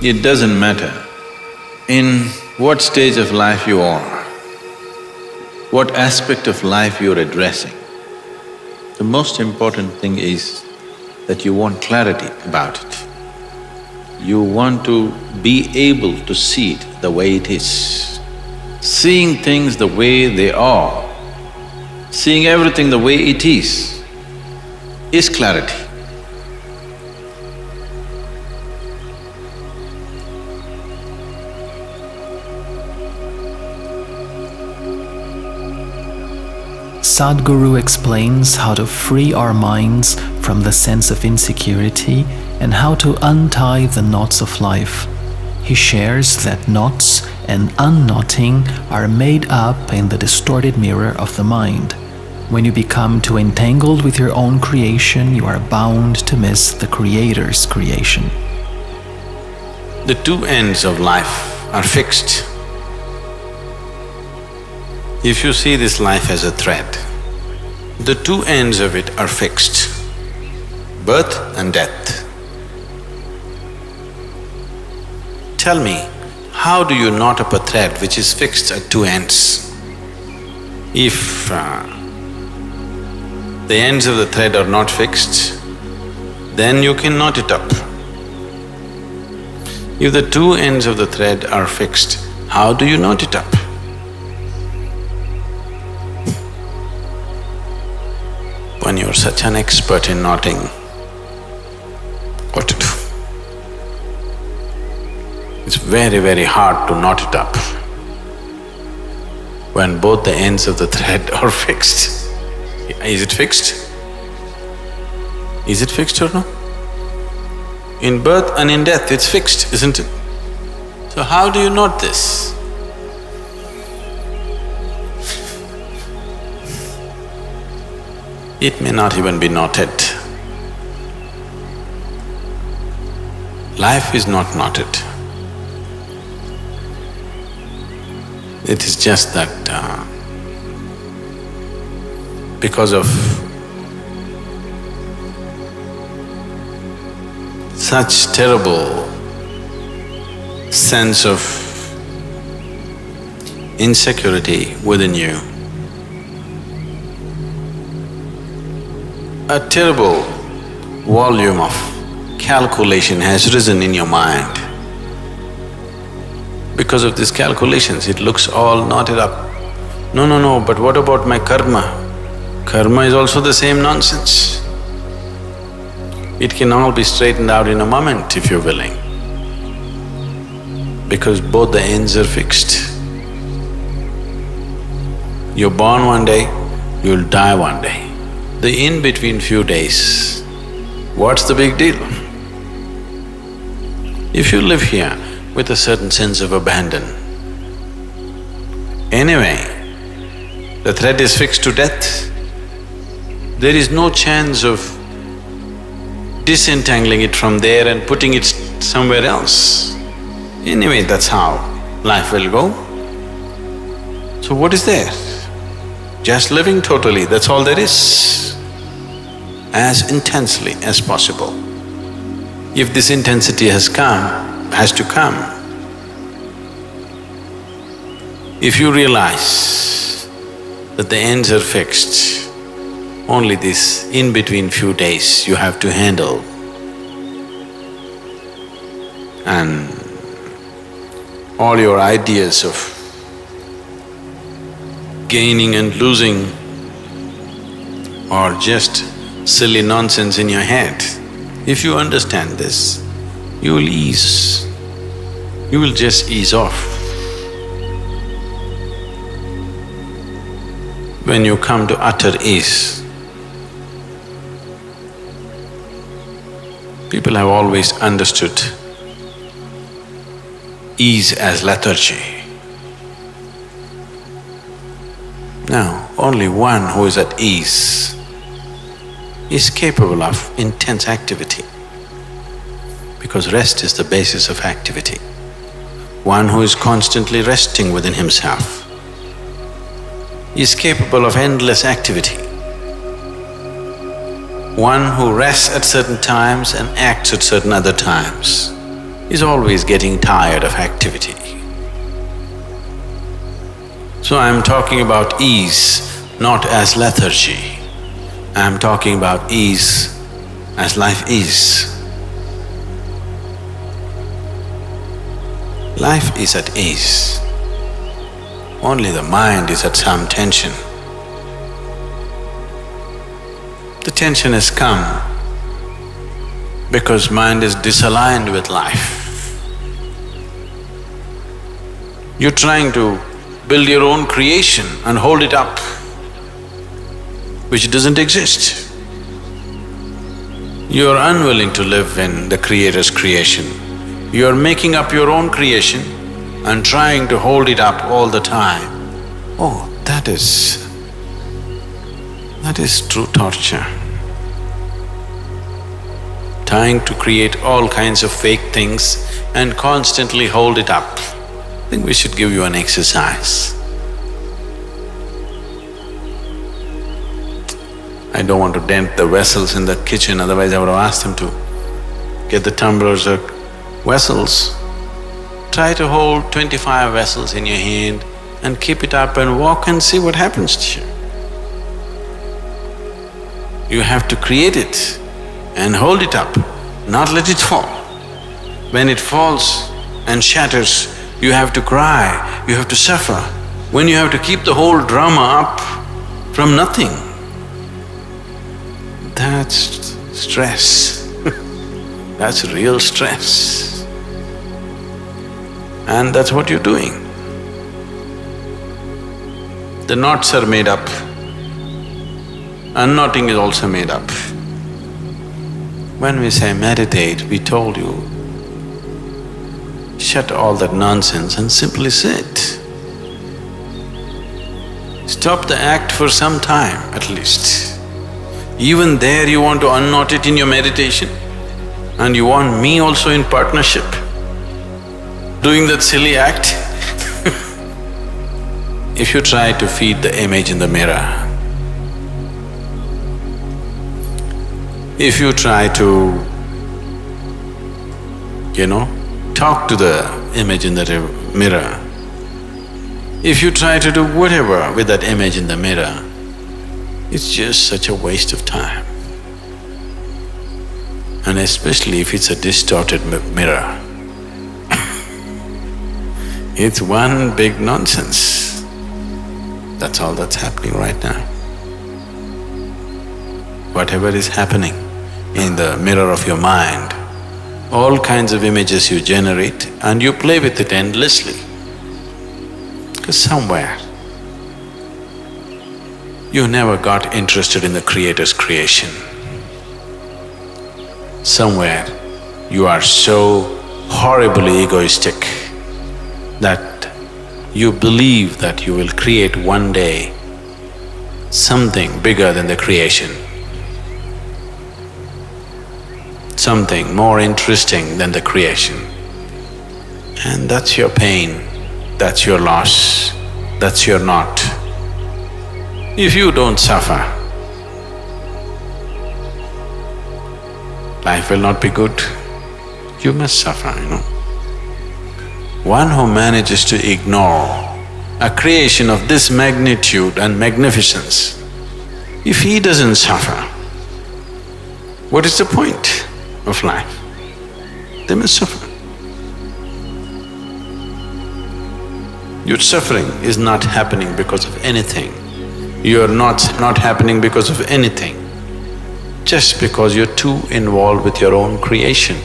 it doesn't matter in what stage of life you are, what aspect of life you're addressing. The most important thing is that you want clarity about it. You want to be able to see it the way it is. Seeing things the way they are, seeing everything the way it is clarity. Sadhguru explains how to free our minds from the sense of insecurity and how to untie the knots of life. He shares that knots and unknotting are made up in the distorted mirror of the mind. When you become too entangled with your own creation, you are bound to miss the Creator's creation. The two ends of life are fixed. If you see this life as a thread, the two ends of it are fixed, birth and death. Tell me, how do you knot up a thread which is fixed at two ends? If the ends of the thread are not fixed, then you can knot it up. If the two ends of the thread are fixed, how do you knot it up? When you're such an expert in knotting, what to do? It's very, very hard to knot it up when both the ends of the thread are fixed. Is it fixed? Is it fixed or no? In birth and in death, it's fixed, isn't it? So how do you knot this? It may not even be knotted. Life is not knotted. It is just that because of such terrible sense of insecurity within you, a terrible volume of calculation has risen in your mind. Because of these calculations, it looks all knotted up. No, but what about my karma? Karma is also the same nonsense. It can all be straightened out in a moment if you're willing, because both the ends are fixed. You're born one day, you'll die one day. The in-between few days, what's the big deal? If you live here with a certain sense of abandon, anyway, the thread is fixed to death. There is no chance of disentangling it from there and putting it somewhere else. Anyway, that's how life will go. So what is there? Just living totally, that's all there is. As intensely as possible. If this intensity has to come, if you realize that the ends are fixed, only this in-between few days you have to handle, and all your ideas of gaining and losing are just silly nonsense in your head. If you understand this, you will ease, you will just ease off. When you come to utter ease, people have always understood ease as lethargy. Now, only one who is at ease is capable of intense activity, because rest is the basis of activity. One who is constantly resting within himself is capable of endless activity. One who rests at certain times and acts at certain other times is always getting tired of activity. So I'm talking about ease, not as lethargy. I'm talking about ease as life is. Life is at ease. Only the mind is at some tension. The tension has come because mind is disaligned with life. You're trying to build your own creation and hold it up, which doesn't exist. You're unwilling to live in the Creator's creation. You're making up your own creation and trying to hold it up all the time. Oh, that is true torture. Trying to create all kinds of fake things and constantly hold it up. I think we should give you an exercise. I don't want to dent the vessels in the kitchen, otherwise I would have asked them to get the tumblers or vessels. Try to hold 25 vessels in your hand and keep it up and walk and see what happens to you. You have to create it and hold it up, not let it fall. When it falls and shatters, you have to cry, you have to suffer. When you have to keep the whole drama up from nothing, that's stress. That's real stress. And that's what you're doing. The knots are made up, unknotting is also made up. When we say meditate, we told you, shut all that nonsense and simply sit. Stop the act for some time at least. Even there you want to unknot it in your meditation, and you want me also in partnership, doing that silly act. If you try to feed the image in the mirror, if you try to, talk to the image in the mirror, if you try to do whatever with that image in the mirror, it's just such a waste of time. And especially if it's a distorted mirror, it's one big nonsense. That's all that's happening right now. Whatever is happening in the mirror of your mind, all kinds of images you generate and you play with it endlessly. Because somewhere you never got interested in the Creator's creation. Somewhere you are so horribly egoistic that you believe that you will create one day something bigger than the creation, something more interesting than the creation. And that's your pain, that's your loss, that's your knot. If you don't suffer, life will not be good. You must suffer, One who manages to ignore a creation of this magnitude and magnificence, if he doesn't suffer, what is the point of life? They must suffer. Your suffering is not happening because of anything. You're not happening because of anything, just because you're too involved with your own creation.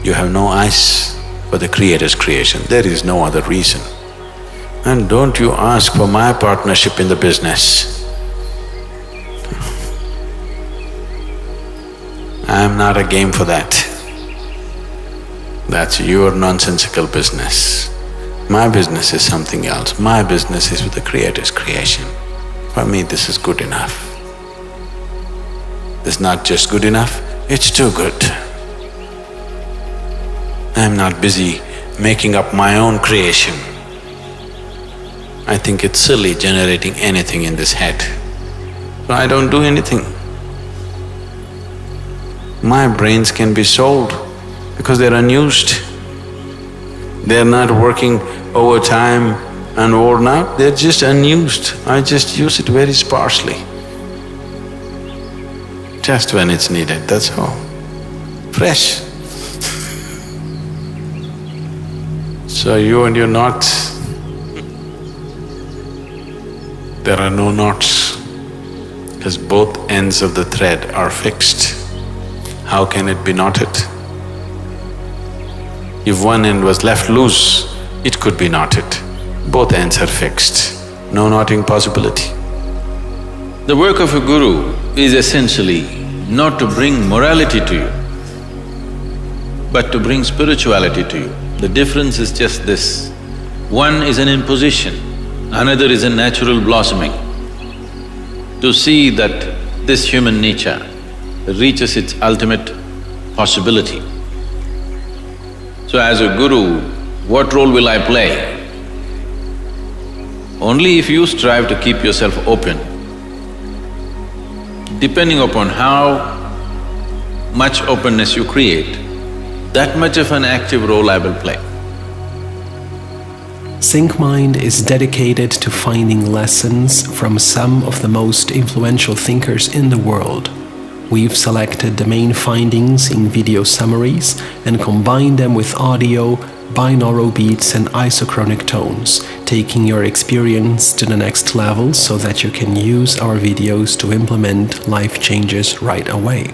You have no eyes for the Creator's creation, there is no other reason. And don't you ask for my partnership in the business. I'm not a game for that. That's your nonsensical business. My business is something else. My business is with the Creator's creation. For me, this is good enough. This is not just good enough, it's too good. I'm not busy making up my own creation. I think it's silly generating anything in this head. So I don't do anything. My brains can be sold because they're unused. They're not working overtime and worn out, they're just unused. I just use it very sparsely. Just when it's needed, that's all. Fresh. So you and your knots, there are no knots, because both ends of the thread are fixed. How can it be knotted? If one end was left loose, it could be knotted. Both ends are fixed. No knotting possibility. The work of a guru is essentially not to bring morality to you, but to bring spirituality to you. The difference is just this: one is an imposition, another is a natural blossoming. To see that this human nature reaches its ultimate possibility. So as a guru, what role will I play? Only if you strive to keep yourself open. Depending upon how much openness you create, that much of an active role I will play. Sync Mind is dedicated to finding lessons from some of the most influential thinkers in the world. We've selected the main findings in video summaries and combined them with audio, binaural beats and isochronic tones, taking your experience to the next level so that you can use our videos to implement life changes right away.